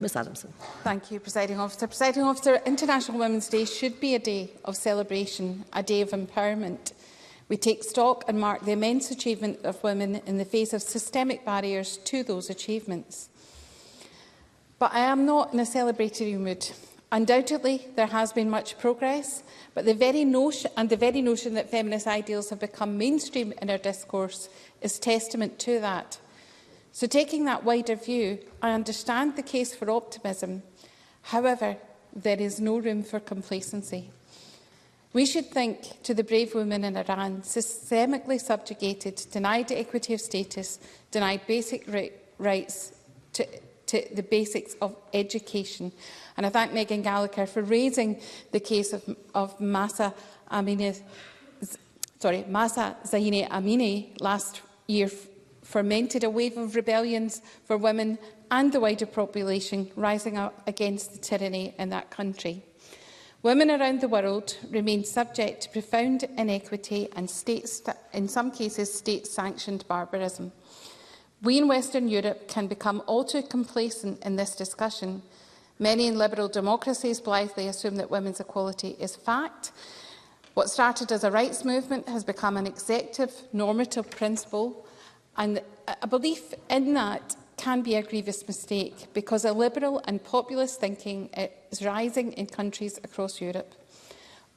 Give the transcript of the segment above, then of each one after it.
Ms Adamson. Thank you, Presiding Officer. Presiding Officer, International Women's Day should be a day of celebration, a day of empowerment. We take stock and mark the immense achievement of women in the face of systemic barriers to those achievements. But I am not in a celebratory mood. Undoubtedly, there has been much progress, but the very notion that feminist ideals have become mainstream in our discourse is testament to that. So, taking that wider view, I understand the case for optimism. However, there is no room for complacency. We should think to the brave women in Iran, systemically subjugated, denied equity of status, denied basic rights to the basics of education. And I thank Megan Gallagher for raising the case of Mahsa Zaini Amini last year, fermented a wave of rebellions for women and the wider population rising up against the tyranny in that country. Women around the world remain subject to profound inequity and, in some cases, state-sanctioned barbarism. We in Western Europe can become all too complacent in this discussion. Many in liberal democracies blithely assume that women's equality is fact. What started as a rights movement has become an executive normative principle, and a belief in that can be a grievous mistake, because illiberal and populist thinking is rising in countries across Europe.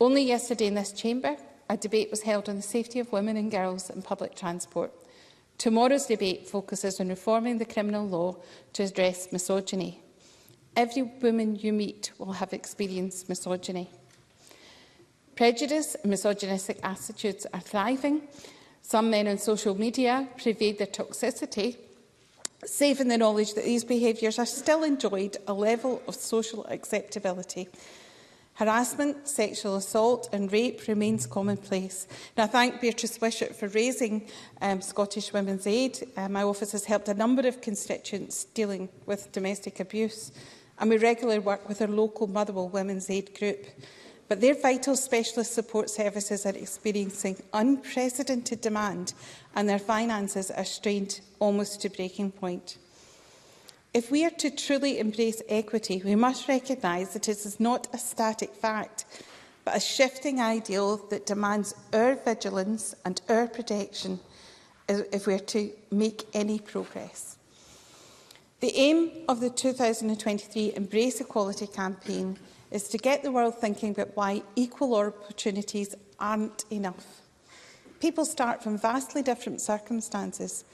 Only yesterday in this chamber, a debate was held on the safety of women and girls in public transport. Tomorrow's debate focuses on reforming the criminal law to address misogyny. Every woman you meet will have experienced misogyny. Prejudice and misogynistic attitudes are thriving. Some men on social media pervade their toxicity, safe in the knowledge that these behaviours are still enjoyed a level of social acceptability. Harassment, sexual assault and rape remains commonplace. And I thank Beatrice Wishart for raising Scottish Women's Aid. My office has helped a number of constituents dealing with domestic abuse, and we regularly work with our local Motherwell Women's Aid group. But their vital specialist support services are experiencing unprecedented demand, and their finances are strained almost to breaking point. If we are to truly embrace equity, we must recognise that it is not a static fact, but a shifting ideal that demands our vigilance and our protection if we are to make any progress. The aim of the 2023 Embrace Equality campaign is to get the world thinking about why equal opportunities aren't enough. People start from vastly different circumstances.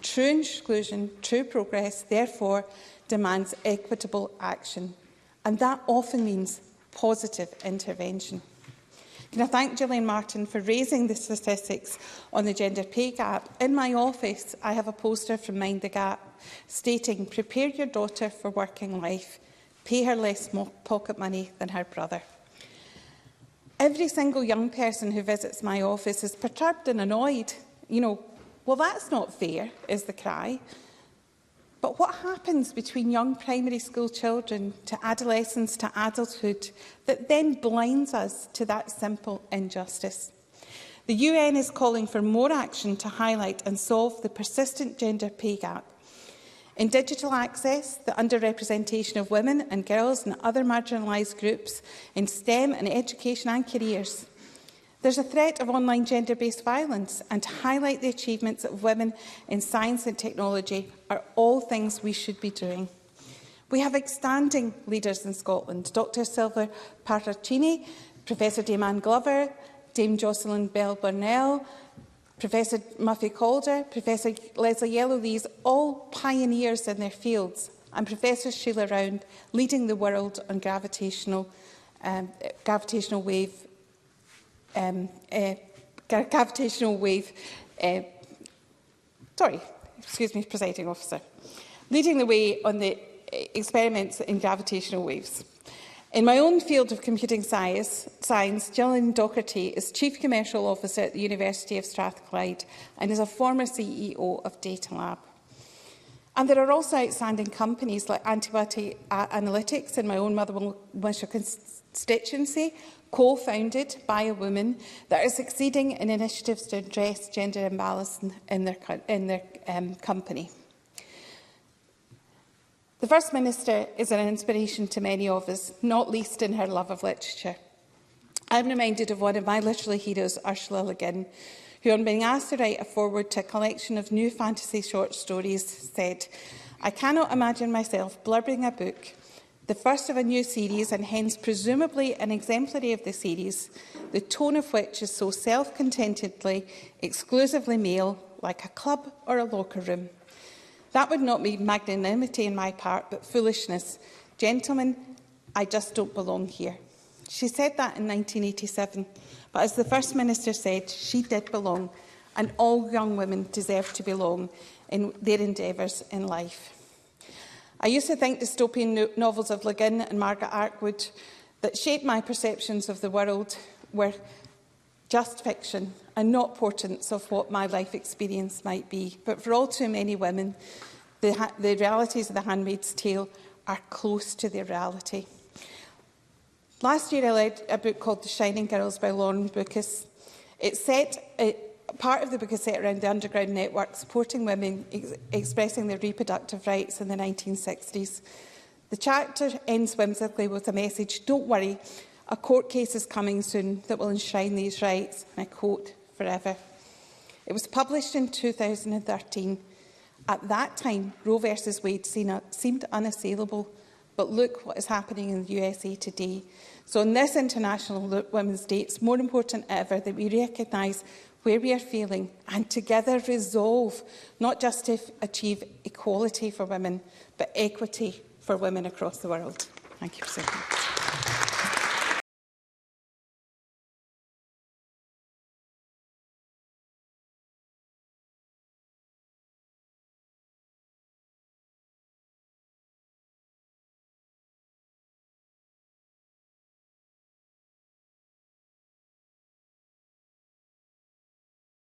True inclusion, true progress, therefore, demands equitable action. And that often means positive intervention. Can I thank Gillian Martin for raising the statistics on the gender pay gap? In my office, I have a poster from Mind the Gap stating, "Prepare your daughter for working life. Pay her less pocket money than her brother." Every single young person who visits my office is perturbed and annoyed. Well, that's not fair, is the cry. But what happens between young primary school children to adolescence to adulthood that then blinds us to that simple injustice? The UN is calling for more action to highlight and solve the persistent gender pay gap. In digital access, the underrepresentation of women and girls and other marginalised groups in STEM and education and careers. There's a threat of online gender-based violence, and to highlight the achievements of women in science and technology are all things we should be doing. We have outstanding leaders in Scotland: Dr Silver Paracini, Professor Damon Glover, Dame Jocelyn Bell Burnell, Professor Muffy Calder, Professor Leslie Yellowlees, all pioneers in their fields, and Professor Sheila Round leading the world on gravitational wave. Presiding Officer, leading the way on the experiments in gravitational waves. In my own field of computing science, Gillian Docherty is Chief Commercial Officer at the University of Strathclyde and is a former CEO of Data Lab. And there are also outstanding companies like Antibody Analytics in my own Motherwell constituency, co-founded by a woman, that are succeeding in initiatives to address gender imbalance in their company. The First Minister is an inspiration to many of us, not least in her love of literature. I'm reminded of one of my literary heroes, Ursula Le Guin, who, on being asked to write a foreword to a collection of new fantasy short stories, said, "I cannot imagine myself blurbering a book, the first of a new series and hence presumably an exemplary of the series, the tone of which is so self-contentedly, exclusively male, like a club or a locker room. That would not be magnanimity on my part, but foolishness. Gentlemen, I just don't belong here." She said that in 1987, but as the First Minister said, she did belong, and all young women deserve to belong in their endeavours in life. I used to think dystopian novels of Le Guin and Margaret Atwood that shaped my perceptions of the world were just fiction and not portents of what my life experience might be. But for all too many women, the realities of The Handmaid's Tale are close to their reality. Last year I led a book called The Shining Girls by Lauren Bukis. Part of the book is set around the underground network supporting women expressing their reproductive rights in the 1960s. The chapter ends whimsically with a message: "Don't worry, a court case is coming soon that will enshrine these rights," and I quote, "forever." It was published in 2013. At that time, Roe v Wade seemed unassailable, but look what is happening in the USA today. So on this International Women's Day, it's more important ever that we recognise where we are failing and together resolve not just to achieve equality for women, but equity for women across the world. Thank you, President.